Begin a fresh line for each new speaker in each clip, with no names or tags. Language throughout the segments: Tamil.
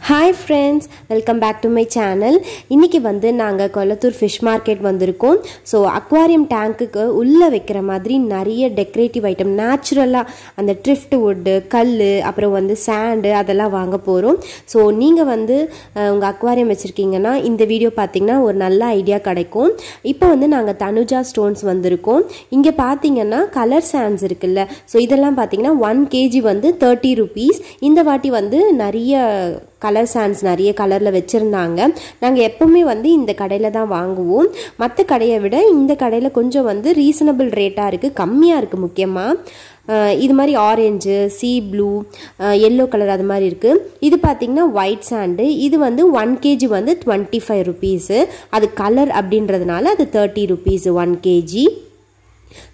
Hi friends, welcome back to my channel. இன்னைக்கு வந்து நாங்க கொளத்தூர் fish market வந்திருக்கோம். So aquarium tankக்கு உள்ள வைக்கிற மாதிரி நிறைய decorative item naturally அந்த driftwood, கல்லு, அப்புறம் வந்து sand அதெல்லாம் வாங்க போறோம். So நீங்க வந்து உங்க aquarium வச்சிருக்கீங்கன்னா இந்த வீடியோ பாத்தீங்கன்னா ஒரு நல்ல ஐடியா கிடைக்கும். இப்போ வந்து நாங்க தனுஜா ஸ்டோன்ஸ் வந்திருக்கோம். இங்க பாத்தீங்கன்னா கலர் sands இருக்குல்ல. So இதெல்லாம் பாத்தீங்கன்னா 1 kg வந்து 30 rupees. இந்த வாட்டி வந்து நிறைய கலர் சாண்ட்ஸ் நிறைய கலர்ல வச்சிருந்தாங்க. நாங்க எப்பவுமே வந்து இந்த கடையில தான் வாங்குவோம். மற்ற கடையை விட இந்த கடையில கொஞ்சம் வந்து ரீசனபிள் ரேட்டா இருக்கு, கம்மியா இருக்கு. முக்கியமா இது மாதிரி orange, sea blue, yellow colour அது மாதிரி இருக்கு. இது பாத்தீங்கன்னா ஒயிட் சாண்டு. இது வந்து 1 kg வந்து 25 rupees. அது கலர் அப்படின்றதுனால அது 30 rupees 1 kg.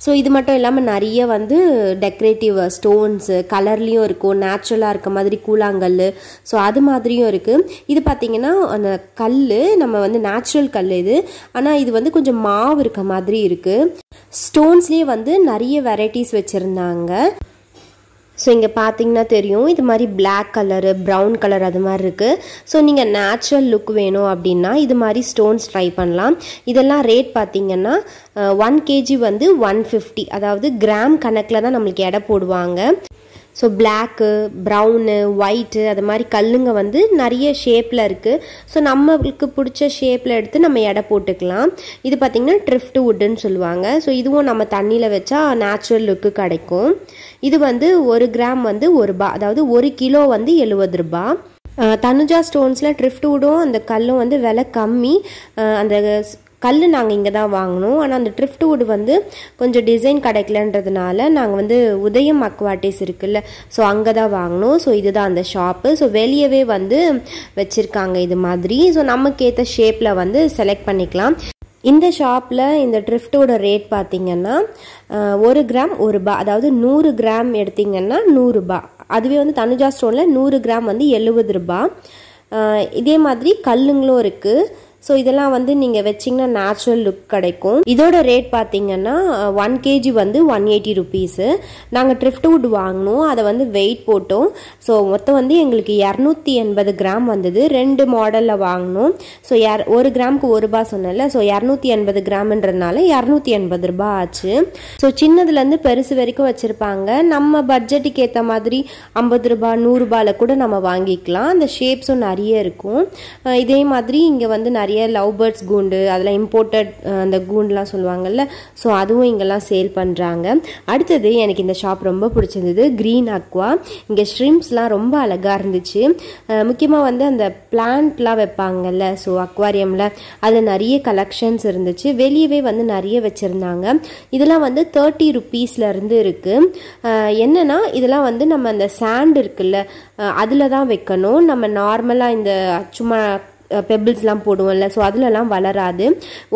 ஸோ இது மட்டும் இல்லாமல் நிறைய வந்து டெக்கரேட்டிவ் ஸ்டோன்ஸ் கலர்லேயும் இருக்கும், நேச்சுரலாக இருக்க மாதிரி கூழாங்கல், ஸோ அது மாதிரியும் இருக்குது. இது பார்த்திங்கன்னா அந்த கல் நம்ம வந்து நேச்சுரல் கல் இது, ஆனால் இது வந்து கொஞ்சம் மாவு இருக்க மாதிரி இருக்குது. ஸ்டோன்ஸ்லேயே வந்து நிறைய வெரைட்டிஸ் வச்சுருந்தாங்க. ஸோ இங்கே பார்த்தீங்கன்னா தெரியும், இது மாதிரி பிளாக் கலரு, ப்ரௌன் கலர் அது மாதிரி இருக்குது. ஸோ நீங்கள் நேச்சுரல் லுக் வேணும் அப்படின்னா இது மாதிரி ஸ்டோன்ஸ் ட்ரை பண்ணலாம். இதெல்லாம் ரேட் பார்த்தீங்கன்னா 1 kg வந்து 150, அதாவது கிராம் கணக்கில் தான் நம்மளுக்கு எடை போடுவாங்க. ஸோ பிளாக்கு, ப்ரௌனு, ஒயிட்டு அது மாதிரி கல்லுங்க வந்து நிறைய ஷேப்பில் இருக்குது. ஸோ நம்மளுக்கு பிடிச்ச ஷேப்பில் எடுத்து நம்ம எடை போட்டுக்கலாம். இது பார்த்திங்கன்னா ட்ரிஃப்ட் வுட்டுன்னு சொல்லுவாங்க. ஸோ இதுவும் நம்ம தண்ணியில் வச்சா நேச்சுரல் லுக்கு கிடைக்கும். இது வந்து 1 கிராம் வந்து 1 ரூபா, அதாவது 1 கிலோ வந்து 70 ரூபா. தனுஜா ஸ்டோன்ஸில் ட்ரிஃப்ட் வுட்டும் அந்த கல்லும் வந்து விலை கம்மி. அந்த கல் நாங்கள் இங்கே தான் வாங்கினோம். ஆனால் அந்த ட்ரிஃப்ட் வுட் வந்து கொஞ்சம் டிசைன் கிடைக்கலன்றதுனால நாங்கள் வந்து உதயம் அக்வாட்டிஸ் இருக்குல்ல, ஸோ அங்கே தான் வாங்கினோம். ஸோ இதுதான் அந்த ஷாப்பு. ஸோ வெளியவே வந்து வச்சுருக்காங்க இது மாதிரி. ஸோ நமக்கு ஏற்ற ஷேப்பில் வந்து செலக்ட் பண்ணிக்கலாம். இந்த ஷாப்பில் இந்த ட்ரிஃப்டோட ரேட் பார்த்தீங்கன்னா 1 கிராம் 1 ரூபா, அதாவது 100 கிராம் எடுத்திங்கன்னா 100 ரூபா. அதுவே வந்து தனுஜா ஸ்டோனில் 100 கிராம் வந்து 70 ரூபா. இதே மாதிரி கல்லுங்களும் இருக்குது. ஸோ இதெல்லாம் வந்து நீங்கள் வச்சிங்கன்னா நேச்சுரல் லுக் கிடைக்கும். இதோட ரேட் பார்த்தீங்கன்னா 1 kg வந்து 180 rupees. நாங்கள் ட்ரிஃப்ட் வுட் வாங்கினோம், அதை வந்து வெயிட் போட்டோம். ஸோ மொத்தம் வந்து எங்களுக்கு 280 கிராம் வந்தது. 2 மாடலில் வாங்கினோம். ஸோ 1 கிராமுக்கு 1 ரூபா சொன்னல, ஸோ 280 கிராம்ன்றதுனால 280 ரூபா ஆச்சு. ஸோ சின்னதுலேருந்து பெருசு வரைக்கும் வச்சுருப்பாங்க. நம்ம பட்ஜெட்டுக்கு ஏற்ற மாதிரி 50 ரூபா 100 ரூபாயில் கூட நம்ம வாங்கிக்கலாம். அந்த ஷேப்ஸும் நிறைய இருக்கும். இதே மாதிரி இங்கே வந்து நிறைய லவ் பேர்ட்ஸ் கூண்டு, அதெல்லாம் இம்போர்ட்டட் அந்த கூண்டுலாம் சொல்லுவாங்கல்ல, ஸோ அதுவும் இங்கெல்லாம் சேல் பண்ணுறாங்க. அடுத்தது எனக்கு இந்த ஷாப் ரொம்ப பிடிச்சிருந்தது, க்ரீன் அக்வா. இங்கே ஷ்ரிம்ப்ஸ்லாம் ரொம்ப அழகாக இருந்துச்சு. முக்கியமாக வந்து அந்த பிளான்ட்லாம் வைப்பாங்கல்ல, ஸோ அக்வாரியமில் அதில் நிறைய கலெக்ஷன்ஸ் இருந்துச்சு. வெளியவே வந்து நிறைய வச்சுருந்தாங்க. இதெல்லாம் வந்து 30 rupeesலேருந்து இருக்குது. என்னென்னா இதெல்லாம் வந்து நம்ம அந்த சாண்ட் இருக்குல்ல அதில் தான் வைக்கணும். நம்ம நார்மலாக இந்த சும்மா பெபிள்ஸ்லாம் போடுவோம்ல, ஸோ அதுலலாம் வளராது.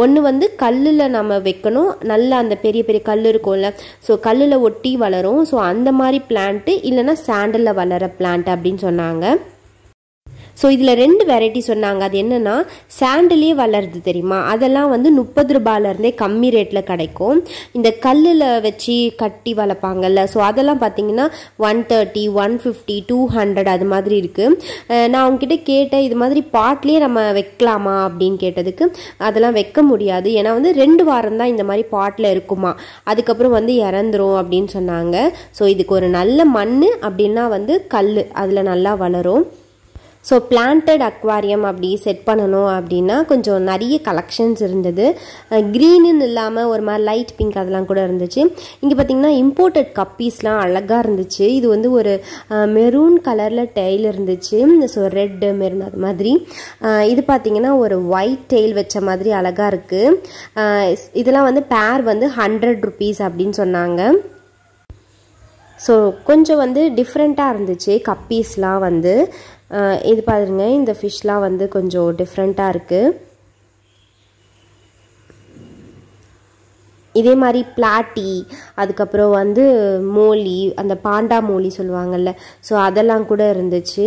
ஒன்று வந்து கல்லில் நம்ம வைக்கணும், நல்ல அந்த பெரிய பெரிய கல் இருக்கும்ல, ஸோ கல்லில் ஒட்டி வளரும். ஸோ அந்த மாதிரி பிளான்ட்டு, இல்லைன்னா சாண்டலில் வளர பிளான்ட் அப்படின்னு சொன்னாங்க. ஸோ இதில் 2 வெரைட்டி சொன்னாங்க. அது என்னென்னா சாண்டிலே வளருது தெரியுமா, அதெல்லாம் வந்து 30 ரூபாயிலேருந்தே கம்மி ரேட்டில் கிடைக்கும். இந்த கல்லில் வச்சு கட்டி வளர்ப்பாங்கல்ல, ஸோ அதெல்லாம் பார்த்தீங்கன்னா 130, 150, 200 அது மாதிரி இருக்குது. நான் அவங்ககிட்ட கேட்டேன், இது மாதிரி பாட்லேயே நம்ம வைக்கலாமா அப்படின்னு கேட்டதுக்கு அதெல்லாம் வைக்க முடியாது, ஏன்னா வந்து 2 வாரம் தான் இந்த மாதிரி பாட்டில் இருக்குமா, அதுக்கப்புறம் வந்து இறந்துரும் அப்படின்னு சொன்னாங்க. ஸோ இதுக்கு ஒரு நல்ல மண் அப்படின்னா வந்து கல், அதில் நல்லா வளரும். ஸோ பிளான்டட் அக்வாரியம் அப்படி செட் பண்ணணும் அப்படின்னா கொஞ்சம் நிறைய கலெக்ஷன்ஸ் இருந்தது. க்ரீனுன்னு இல்லாமல் ஒரு மாதிரி லைட் பிங்க் அதெல்லாம் கூட இருந்துச்சு. இங்கே பார்த்தீங்கன்னா இம்போர்ட்டட் கப்பீஸ்லாம் அழகாக இருந்துச்சு. இது வந்து ஒரு மெரூன் கலரில் டெய்ல் இருந்துச்சு, ஸோ ரெட்டு மெரூன் அது மாதிரி. இது பார்த்தீங்கன்னா ஒரு ஒயிட் டெய்ல் வச்ச மாதிரி அழகாக இருக்குது. இதெல்லாம் வந்து பேர் வந்து 100 rupees அப்படின்னு சொன்னாங்க. ஸோ கொஞ்சம் வந்து டிஃப்ரெண்ட்டாக இருந்துச்சு கப்பீஸ்லாம் வந்து. இது பாருங்க, இந்த ஃபிஷ்லாம் வந்து கொஞ்சம் டிஃப்ரெண்ட்டாக இருக்குது. இதே மாதிரி பிளாட்டி, அதுக்கப்புறம் வந்து மோலி, அந்த பாண்டா மோலி சொல்லுவாங்கல்ல, ஸோ அதெல்லாம் கூட இருந்துச்சு.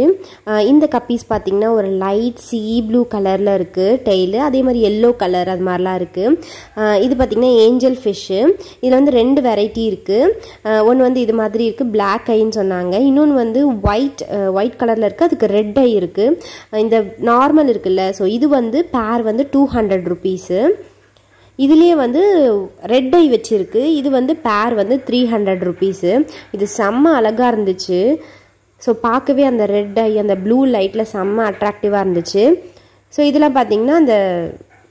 இந்த கப்பீஸ் பார்த்திங்கன்னா ஒரு லைட் சீ ப்ளூ கலரில் இருக்குது டெய்லு, அதே மாதிரி எல்லோ கலர் அது மாதிரிலாம் இருக்குது. இது பார்த்திங்கன்னா ஏஞ்சல் ஃபிஷ்ஷு. இதில் வந்து 2 வெரைட்டி இருக்குது. ஒன்று வந்து இது மாதிரி இருக்குது, பிளாக் ஐன்னு சொன்னாங்க. இன்னொன்று வந்து ஒயிட் கலரில் இருக்குது, அதுக்கு ரெட் ஐ இருக்குது. இந்த நார்மல் இருக்குல்ல, ஸோ இது வந்து பேர் வந்து 200 ருபீஸு. இதுலேயே வந்து ரெட் ஐ வச்சுருக்கு, இது வந்து பேர் வந்து 300 ருபீஸு. இது செம்ம அழகாக இருந்துச்சு. ஸோ பார்க்கவே அந்த ரெட் ஐ அந்த ப்ளூ லைட்டில் செம்ம அட்ராக்டிவாக இருந்துச்சு. ஸோ இதெல்லாம் பார்த்திங்கன்னா அந்த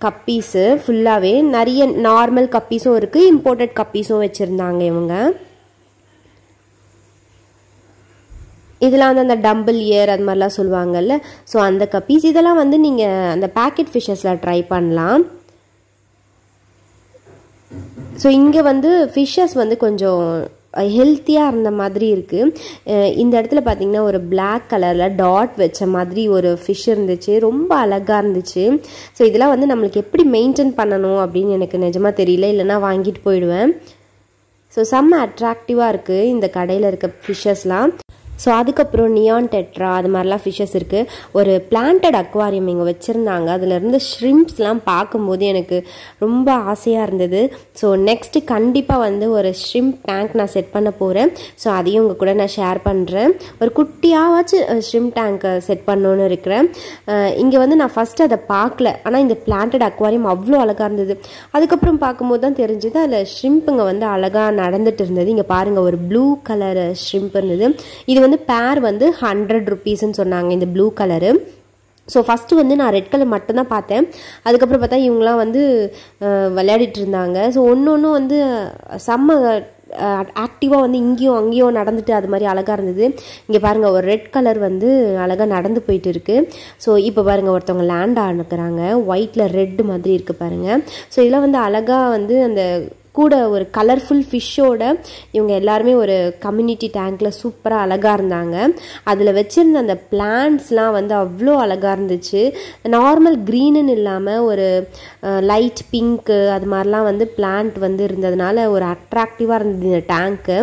கப்பீஸு ஃபுல்லாகவே நிறைய நார்மல் கப்பீஸும் இருக்குது, இம்போர்ட்டட் கப்பீஸும் வச்சுருந்தாங்க இவங்க. இதெல்லாம் வந்து அந்த டம்பிள் இயர் அது மாதிரிலாம் சொல்லுவாங்கல்ல, ஸோ அந்த கப்பீஸ். இதெல்லாம் வந்து நீங்கள் அந்த பேக்கெட் ஃபிஷ்ஷஸில் ட்ரை பண்ணலாம். ஸோ இங்கே வந்து ஃபிஷ்ஷஸ் வந்து கொஞ்சம் ஹெல்த்தியாக இருந்த மாதிரி இருக்குது. இந்த இடத்துல பார்த்திங்கன்னா ஒரு பிளாக் கலரில் டாட் வச்ச மாதிரி ஒரு ஃபிஷ் இருந்துச்சு, ரொம்ப அழகாக இருந்துச்சு. ஸோ இதெல்லாம் வந்து நம்மளுக்கு எப்படி மெயின்டைன் பண்ணணும் அப்படின்னு எனக்கு நிஜமாக தெரியல, இல்லைனா வாங்கிட்டு போயிடுவேன். ஸோ செம்ம அட்ராக்டிவாக இருக்குது இந்த கடையில் இருக்க ஃபிஷ்ஷஸ்லாம். ஸோ அதுக்கப்புறம் நியான் டெட்ரா அது மாதிரிலாம் ஃபிஷ்ஷஸ் இருக்குது. ஒரு பிளான்டட் அக்வாரியம் இங்கே வச்சுருந்தாங்க, அதிலேருந்து ஷ்ரிம்ப்ஸ்லாம் பார்க்கும்போது எனக்கு ரொம்ப ஆசையாக இருந்தது. ஸோ நெக்ஸ்ட்டு கண்டிப்பாக வந்து ஒரு ஷ்ரிம்ப் டேங்க் நான் செட் பண்ண போகிறேன். ஸோ அதையும் உங்கள் கூட நான் ஷேர் பண்ணுறேன். ஒரு குட்டியாவாச்சும் ஷ்ரிம்ப் டேங்க்கை செட் பண்ணணுன்னு இருக்கிறேன். இங்கே வந்து நான் ஃபஸ்ட்டு அதை பார்க்கல, ஆனால் இந்த பிளான்டட் அக்வாரியம் அவ்வளோ அழகாக இருந்தது. அதுக்கப்புறம் பார்க்கும்போது தான் தெரிஞ்சுது அதில் ஷ்ரிம்ப்புங்க வந்து அழகாக நடந்துட்டு இருந்தது. இங்கே பாருங்கள், ஒரு ப்ளூ கலர் ஷ்ரிம்ப் இருந்தது. இது வந்து பேர் வந்து 100 ருபீஸ்ன்னு சொன்னாங்க இந்த ப்ளூ கலரு. ஸோ ஃபஸ்ட்டு வந்து நான் ரெட் கலர் மட்டும்தான் பார்த்தேன். அதுக்கப்புறம் பார்த்தா இவங்களாம் வந்து விளையாடிட்டு இருந்தாங்க. ஸோ ஒன்று வந்து செம்ம ஆக்டிவாக வந்து இங்கேயும் அங்கேயும் நடந்துட்டு அது மாதிரி அழகாக இருந்தது. இங்கே பாருங்கள், ஒரு ரெட் கலர் வந்து அழகாக நடந்து போயிட்டு இருக்குது. ஸோ இப்போ பாருங்கள், ஒருத்தவங்க லேண்ட் ஆனுக்கிறாங்க, ஒயிட்டில் ரெட் மாதிரி இருக்குது பாருங்கள். ஸோ இதெல்லாம் வந்து அழகாக வந்து அந்த கூட ஒரு கலர்ஃபுல் ஃபிஷ்ஷோட இவங்க எல்லாருமே ஒரு கம்யூனிட்டி டேங்க்கில் சூப்பராக அழகாக இருந்தாங்க. அதில் வச்சுருந்த அந்த பிளான்ட்ஸ்லாம் வந்து அவ்வளோ அழகாக இருந்துச்சு. நார்மல் க்ரீனுன்னு இல்லாமல் ஒரு லைட் பிங்க்கு அது மாதிரிலாம் வந்து பிளான்ட் வந்து இருந்ததுனால ஒரு அட்ராக்டிவாக இருந்தது இந்த டேங்க்கு.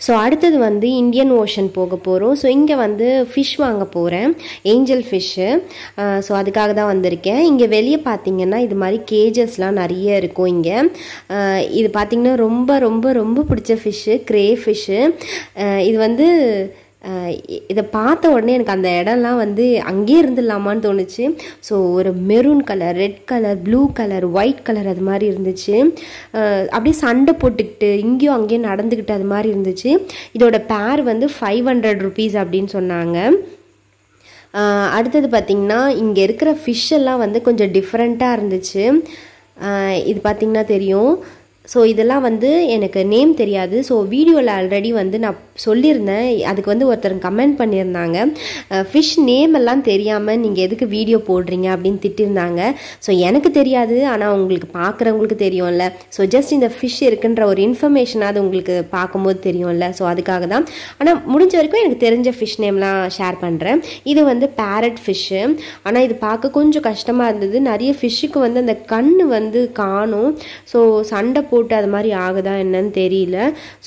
ஸோ அடுத்தது வந்து இந்தியன் ஓஷன் போக போகிறோம். ஸோ இங்கே வந்து ஃபிஷ் வாங்க போகிறேன், ஏஞ்சல் ஃபிஷ்ஷு. ஸோ அதுக்காக தான் வந்திருக்கேன். இங்கே வெளியே பார்த்தீங்கன்னா இது மாதிரி கேஜஸ்லாம் நிறைய இருக்கும். இங்கே இது பார்த்திங்கன்னா ரொம்ப ரொம்ப ரொம்ப பிடிச்ச ஃபிஷ்ஷு, க்ரே ஃபிஷ்ஷு. இது வந்து இதை பார்த்த உடனே எனக்கு அந்த இடம்லாம் வந்து அங்கேயே இருந்துடலாமான்னு தோணுச்சு. ஸோ ஒரு maroon colour, red colour, blue colour, white colour அது மாதிரி இருந்துச்சு. அப்படியே சண்டை போட்டுக்கிட்டு இங்கேயும் அங்கேயும் நடந்துக்கிட்டு அது மாதிரி இருந்துச்சு. இதோட பேர் வந்து 500 ருபீஸ் அப்படின்னு சொன்னாங்க. அடுத்தது பார்த்திங்கன்னா இங்கே இருக்கிற ஃபிஷ்ஷெல்லாம் வந்து கொஞ்சம் டிஃப்ரெண்ட்டாக இருந்துச்சு. இது பார்த்திங்கன்னா தெரியும். ஸோ இதெல்லாம் வந்து எனக்கு நேம் தெரியாது. ஸோ வீடியோவில் ஆல்ரெடி வந்து நான் சொல்லியிருந்தேன், அதுக்கு வந்து ஒருத்தர் கமெண்ட் பண்ணியிருந்தாங்க, ஃபிஷ் நேம் எல்லாம் தெரியாமல் நீங்கள் எதுக்கு வீடியோ போடுறீங்க அப்படின்னு திட்டிருந்தாங்க. ஸோ எனக்கு தெரியாது, ஆனால் உங்களுக்கு பார்க்குறவங்களுக்கு தெரியும்ல. ஸோ ஜஸ்ட் இந்த ஃபிஷ் இருக்குன்ற ஒரு இன்ஃபர்மேஷனாவது உங்களுக்கு பார்க்கும்போது தெரியும்ல. ஸோ அதுக்காக தான். ஆனால் முடிஞ்ச வரைக்கும் எனக்கு தெரிஞ்ச ஃபிஷ் நேம்லாம் ஷேர் பண்ணுறேன். இது வந்து பேரட் ஃபிஷ்ஷு. ஆனால் இது பார்க்க கொஞ்சம் கஷ்டமாக இருந்தது. நிறைய ஃபிஷ்ஷுக்கு வந்து அந்த கண் வந்து காணும். ஸோ சண்டை போட்டு அது மாதிரி ஆகுதா என்னன்னு தெரியல.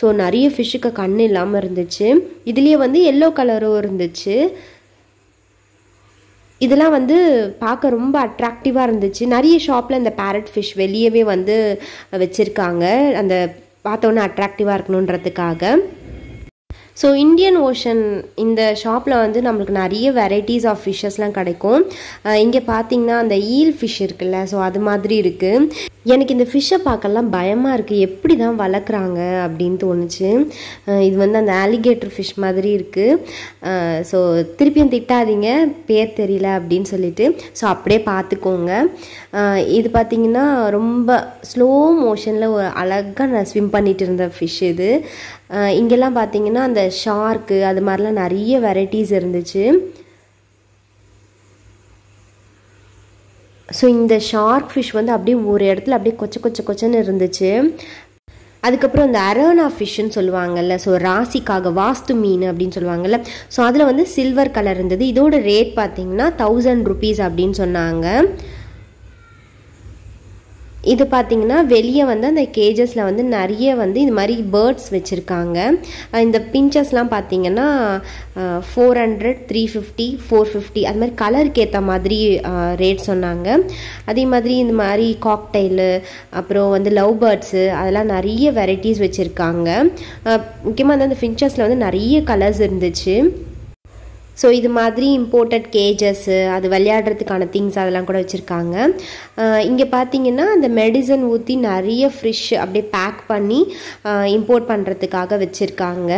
ஸோ நிறைய ஃபிஷ்ஷுக்கு கண் இல்லாமல் இருந்துச்சு. இதுலேயே வந்து எல்லோ கலரும் இருந்துச்சு. இதெல்லாம் வந்து பார்க்க ரொம்ப அட்ராக்டிவாக இருந்துச்சு. நிறைய ஷாப்பில் இந்த பேரட் ஃபிஷ் வெளியவே வந்து வச்சுருக்காங்க, அந்த பார்த்தோன்னே அட்ராக்டிவாக இருக்கணுன்றதுக்காக. ஸோ இந்தியன் ஓஷன் இந்த ஷாப்பில் வந்து நம்மளுக்கு நிறைய வெரைட்டிஸ் ஆஃப் ஃபிஷ்ஷஸ்லாம் கிடைக்கும். இங்கே பார்த்தீங்கன்னா அந்த ஈல் ஃபிஷ் இருக்குல்ல, ஸோ அது மாதிரி இருக்குது. எனக்கு இந்த ஃபிஷ்ஷை பார்க்கலாம் பயமாக இருக்குது, எப்படி தான் வளர்க்குறாங்க அப்படின்னு தோணுச்சு. இது வந்து அந்த ஆலிகேட்டர் ஃபிஷ் மாதிரி இருக்குது. ஸோ திருப்பியும் திட்டாதீங்க பேர் தெரியல அப்படின்னு சொல்லிட்டு. ஸோ அப்படியே பார்த்துக்கோங்க. இது பார்த்திங்கன்னா ரொம்ப ஸ்லோ மோஷனில் ஒரு அழகாக நான் ஸ்விம் பண்ணிட்டு இருந்த ஃபிஷ் இது. இங்கெல்லாம் பார்த்தீங்கன்னா அந்த ஷார்க்கு அது மாதிரிலாம் நிறைய வெரைட்டிஸ் இருந்துச்சு. ஸோ இந்த ஷார்க் ஃபிஷ் வந்து அப்படியே ஒரு இடத்துல அப்படியே கொச்சன்னு இருந்துச்சு. அதுக்கப்புறம் இந்த அரோனா ஃபிஷ்ஷுன்னு சொல்லுவாங்கல்ல, ஸோ ராசிக்காக வாஸ்து மீன் அப்படின்னு சொல்லுவாங்கல்ல, ஸோ அதில் வந்து சில்வர் கலர் இருந்தது. இதோட ரேட் பார்த்தீங்கன்னா 1000 ருபீஸ் அப்படின்னு சொன்னாங்க. இது பார்த்தீங்கன்னா வெளியே வந்து அந்த கேஜஸில் வந்து நிறைய வந்து இது மாதிரி பேர்ட்ஸ் வச்சுருக்காங்க. இந்த பிஞ்சஸ்லாம் பார்த்தீங்கன்னா 400, 350, 450 அது மாதிரி கலருக்கு ஏற்ற மாதிரி ரேட் சொன்னாங்க. அதே மாதிரி இந்த மாதிரி காக்டெயிலு, அப்புறம் வந்து லவ் பேர்ட்ஸு, அதெல்லாம் நிறைய வெரைட்டிஸ் வச்சுருக்காங்க. முக்கியமாக வந்து அந்த ஃபின்ச்சஸில் வந்து நிறைய கலர்ஸ் இருந்துச்சு. ஸோ இது மாதிரி இம்போர்ட்டட் கேஜஸ்ஸு, அது விளையாடுறதுக்கான திங்ஸ் அதெல்லாம் கூட வச்சுருக்காங்க. இங்கே பார்த்தீங்கன்னா அந்த மெடிசன் ஊற்றி நிறைய ஃப்ரிஷ் அப்படியே பேக் பண்ணி இம்போர்ட் பண்ணுறதுக்காக வச்சுருக்காங்க.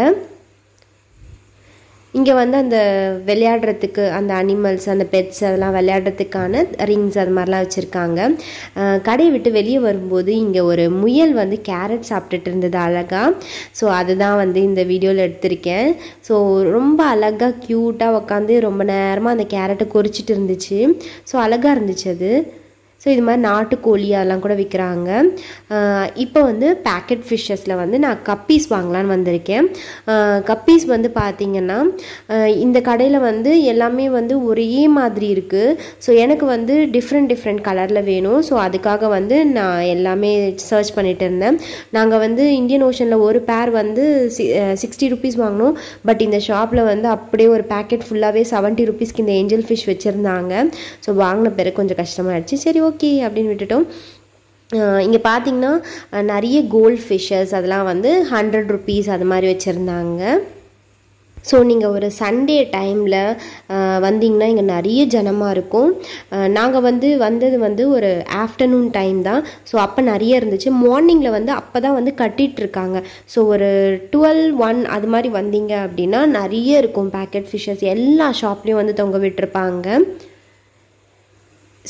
இங்கே வந்து அந்த விளையாடுறதுக்கு அந்த அனிமல்ஸ், அந்த பெட்ஸ் அதெல்லாம் விளையாடுறதுக்கான ரிங்ஸ் அது மாதிரிலாம் வச்சுருக்காங்க. கடையை விட்டு வெளியே வரும்போது இங்கே ஒரு முயல் வந்து கேரட் சாப்பிட்டுட்டு இருந்தது அழகாக. ஸோ அதுதான் வந்து இந்த வீடியோவில் எடுத்திருக்கேன். ஸோ ரொம்ப அழகாக க்யூட்டாக உட்காந்து ரொம்ப நேரமாக அந்த கேரட்டை கொறிச்சிட்டு இருந்துச்சு. ஸோ அழகாக இருந்துச்சு அது. ஸோ இது மாதிரி நாட்டுக்கோழி அதெல்லாம் கூட விற்கிறாங்க. இப்போ வந்து பேக்கெட் ஃபிஷ்ஷஸில் வந்து நான் கப்பீஸ் வாங்கலான்னு வந்திருக்கேன். கப்பீஸ் வந்து பார்த்திங்கன்னா இந்த கடையில் வந்து எல்லாமே வந்து ஒரே மாதிரி இருக்குது. ஸோ எனக்கு வந்து டிஃப்ரெண்ட் கலரில் வேணும். ஸோ அதுக்காக வந்து நான் எல்லாமே சர்ச் பண்ணிகிட்டு இருந்தேன். நாங்கள் வந்து இந்தியன் ஓஷனில் ஒரு பேர் வந்து 60 rupees வாங்கினோம். பட் இந்த ஷாப்பில் வந்து அப்படியே ஒரு பேக்கெட் ஃபுல்லாகவே 70 rupeesக்கு இந்த ஏஞ்சல் ஃபிஷ் வச்சுருந்தாங்க. ஸோ வாங்கின பிறகு கொஞ்சம் கஷ்டமாகிடுச்சு. சரி ஓகே அப்படின்னு விட்டுட்டோம். இங்கே பார்த்தீங்கன்னா நிறைய கோல்ட் ஃபிஷ்ஷஸ் அதெல்லாம் வந்து 100 rupees அது மாதிரி வச்சுருந்தாங்க. ஸோ நீங்கள் ஒரு சண்டே டைமில் வந்தீங்கன்னா இங்கே நிறைய ஜனமாக இருக்கும். நாங்கள் வந்தது வந்து ஒரு ஆஃப்டர்நூன் டைம் தான். ஸோ அப்போ நிறைய இருந்துச்சு. மார்னிங்கில் வந்து அப்போ தான் வந்து கட்டிகிட்ருக்காங்க. ஸோ ஒரு 12-1 அது மாதிரி வந்தீங்க அப்படின்னா நிறைய இருக்கும் பேக்கெட் ஃபிஷ்ஷஸ். எல்லா ஷாப்லேயும் வந்து தொங்க விட்டுருப்பாங்க.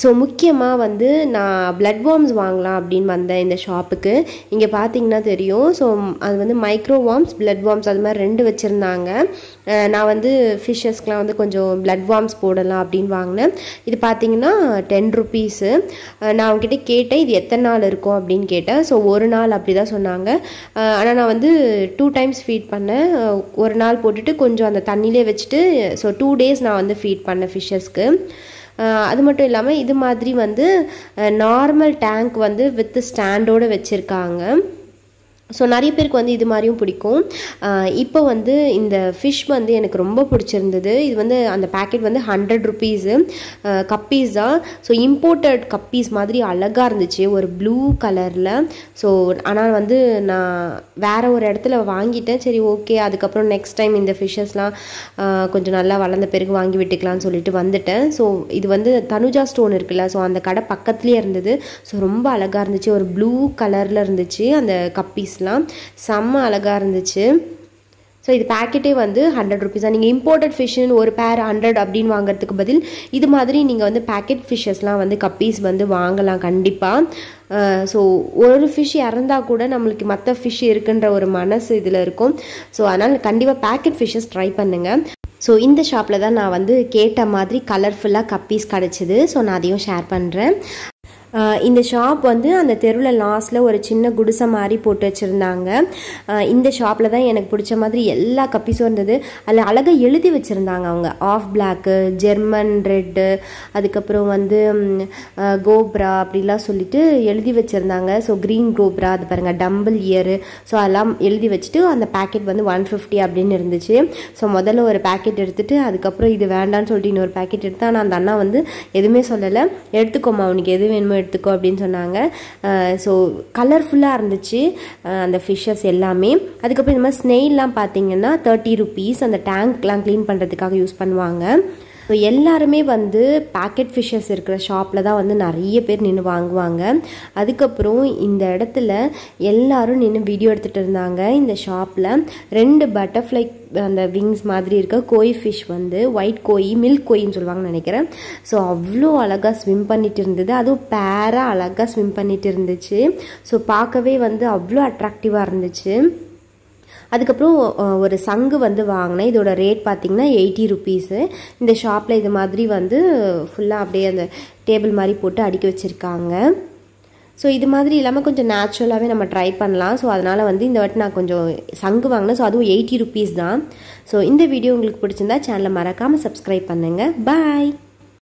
ஸோ முக்கியமாக வந்து நான் பிளட் வார்ம்ஸ் வாங்கலாம் அப்படின்னு வந்தேன் இந்த ஷாப்புக்கு. இங்கே பார்த்தீங்கன்னா தெரியும். ஸோ அது வந்து மைக்ரோ வார்ம்ஸ், பிளட் வார்ம்ஸ் அது மாதிரி 2 வச்சுருந்தாங்க. நான் வந்து ஃபிஷ்ஷஸ்க்கெலாம் வந்து கொஞ்சம் பிளட் வார்ம்ஸ் போடலாம் அப்படின்னு வாங்கினேன். இது பார்த்தீங்கன்னா 10 rupees. நான் அவங்ககிட்ட கேட்டேன் இது எத்தனை நாள் இருக்கும் அப்படின்னு கேட்டேன். ஸோ ஒரு நாள் அப்படி தான் சொன்னாங்க. ஆனால் நான் வந்து 2 times ஃபீட் பண்ணேன். ஒரு நாள் போட்டுட்டு கொஞ்சம் அந்த தண்ணியிலே வச்சுட்டு ஸோ 2 days நான் வந்து ஃபீட் பண்ணேன் ஃபிஷ்ஷஸ்க்கு. அது மட்டும் இல்லாமல் இது மாதிரி வந்து நார்மல் டேங்க் வந்து வித் ஸ்டாண்டோடு வச்சுருக்காங்க. ஸோ நிறைய பேருக்கு வந்து இது மாதிரியும் பிடிக்கும். இப்போ வந்து இந்த ஃபிஷ் வந்து எனக்கு ரொம்ப பிடிச்சிருந்தது. இது வந்து அந்த பேக்கெட் வந்து 100 rupees கப்பீஸ் தான். ஸோ இம்போர்ட்டட் கப்பீஸ் மாதிரி அழகாக இருந்துச்சு, ஒரு ப்ளூ கலரில். ஸோ ஆனால் வந்து நான் வேறு ஒரு இடத்துல வாங்கிட்டேன். சரி ஓகே, அதுக்கப்புறம் நெக்ஸ்ட் டைம் இந்த ஃபிஷ்ஷஸ்லாம் கொஞ்சம் நல்லா வளர்ந்த பிறகு வாங்கி விட்டுக்கலாம்னு சொல்லிட்டு வந்துட்டேன். ஸோ இது வந்து தனுஜா ஸ்டோன் இருக்குல்ல, ஸோ அந்த கடை பக்கத்துலேயே இருந்தது. ஸோ ரொம்ப அழகாக இருந்துச்சு, ஒரு ப்ளூ கலரில் இருந்துச்சு அந்த கப்பீஸ். செம்ம அழகாக இருந்துச்சு. ஸோ இது பேக்கெட்டே வந்து 100 rupees தான். நீங்கள் இம்போர்ட்டட் ஃபிஷ்ஷுன்னு ஒரு பேர் 100 அப்படின்னு வாங்குறதுக்கு பதில் இது மாதிரி நீங்கள் வந்து பேக்கெட் ஃபிஷ்ஷஸ்லாம் வந்து கப்பீஸ் வந்து வாங்கலாம் கண்டிப்பாக. ஸோ ஒரு ஃபிஷ் இறந்தால் கூட நம்மளுக்கு மற்ற ஃபிஷ் இருக்குன்ற ஒரு மனசு இதில் இருக்கும். ஸோ அதனால் கண்டிப்பாக பேக்கெட் ஃபிஷ்ஷஸ் ட்ரை பண்ணுங்கள். ஸோ இந்த ஷாப்பில் தான் நான் வந்து கேட்ட மாதிரி கலர்ஃபுல்லாக கப்பீஸ் கிடச்சிது. ஸோ நான் அதையும் ஷேர் பண்ணுறேன். இந்த ஷாப் வந்து அந்த தெருவில் லாஸ்ட்டில் ஒரு சின்ன குடிசை மாதிரி போட்டு வச்சுருந்தாங்க. இந்த ஷாப்பில் தான் எனக்கு பிடிச்ச மாதிரி எல்லா கப்பீஸும் இருந்தது. அதில் அழகாக எழுதி வச்சுருந்தாங்க அவங்க. ஆஃப் பிளாக்கு, ஜெர்மன் ரெட்டு, அதுக்கப்புறம் வந்து கோப்ரா அப்படிலாம் சொல்லிட்டு எழுதி வச்சுருந்தாங்க. ஸோ க்ரீன் கோப்ரா அது பாருங்கள், டம்பிள் இயரு, ஸோ அதெல்லாம் எழுதி வச்சுட்டு அந்த பேக்கெட் வந்து 150 அப்படின்னு இருந்துச்சு. ஸோ முதல்ல ஒரு பேக்கெட் எடுத்துகிட்டு அதுக்கப்புறம் இது வேண்டான்னு சொல்லிட்டு இன்னொரு பேக்கெட் எடுத்து, ஆனால் அந்த அண்ணா வந்து எதுவுமே சொல்லலை, எடுத்துக்கோமா உனக்கு எது வேணுமோ எடுத்துக்கோ அப்படின்னு சொன்னாங்க. ஸோ கலர்ஃபுல்லாக இருந்துச்சு அந்த ஃபிஷ்ஷஸ் எல்லாமே. அதுக்கப்புறம் இந்த மாதிரி ஸ்னெயில்லாம் பார்த்தீங்கன்னா 30 rupees அந்த டேங்க்லாம் க்ளீன் பண்ணுறதுக்காக யூஸ் பண்ணுவாங்க. ஸோ எல்லாருமே வந்து பேக்கெட் ஃபிஷ்ஷஸ் இருக்கிற ஷாப்பில் தான் வந்து நிறைய பேர் நின்று வாங்குவாங்க. அதுக்கப்புறம் இந்த இடத்துல எல்லாரும் நின்று வீடியோ எடுத்துகிட்டு இருந்தாங்க. இந்த ஷாப்பில் 2 பட்டர்ஃப்ளை அந்த விங்ஸ் மாதிரி இருக்க கோய் ஃபிஷ் வந்து ஒயிட் கோயி, மில்க் கோயின்னு சொல்லுவாங்கன்னு நினைக்கிறேன். ஸோ அவ்வளோ அழகாக ஸ்விம் பண்ணிட்டு இருந்தது. அதுவும் பேராக அழகாக ஸ்விம் பண்ணிட்டு இருந்துச்சு. ஸோ பார்க்கவே வந்து அவ்வளோ அட்ராக்டிவாக இருந்துச்சு. அதுக்கப்புறம் ஒரு சங்கு வந்து வாங்கினேன். இதோட ரேட் பார்த்திங்கன்னா 80 rupees. இந்த ஷாப்பில் இது மாதிரி வந்து ஃபுல்லாக அப்படியே அந்த டேபிள் மாதிரி போட்டு அடுக்கி வச்சுருக்காங்க. ஸோ இது மாதிரி இல்லாமல் கொஞ்சம் நேச்சுரலாகவே நம்ம ட்ரை பண்ணலாம். ஸோ அதனால் வந்து இந்த வாட்டி நான் கொஞ்சம் சங்கு வாங்கினேன். ஸோ அதுவும் 80 rupees தான். ஸோ இந்த வீடியோ உங்களுக்கு பிடிச்சிருந்தா சேனலை மறக்காமல் சப்ஸ்கிரைப் பண்ணுங்கள். பாய்.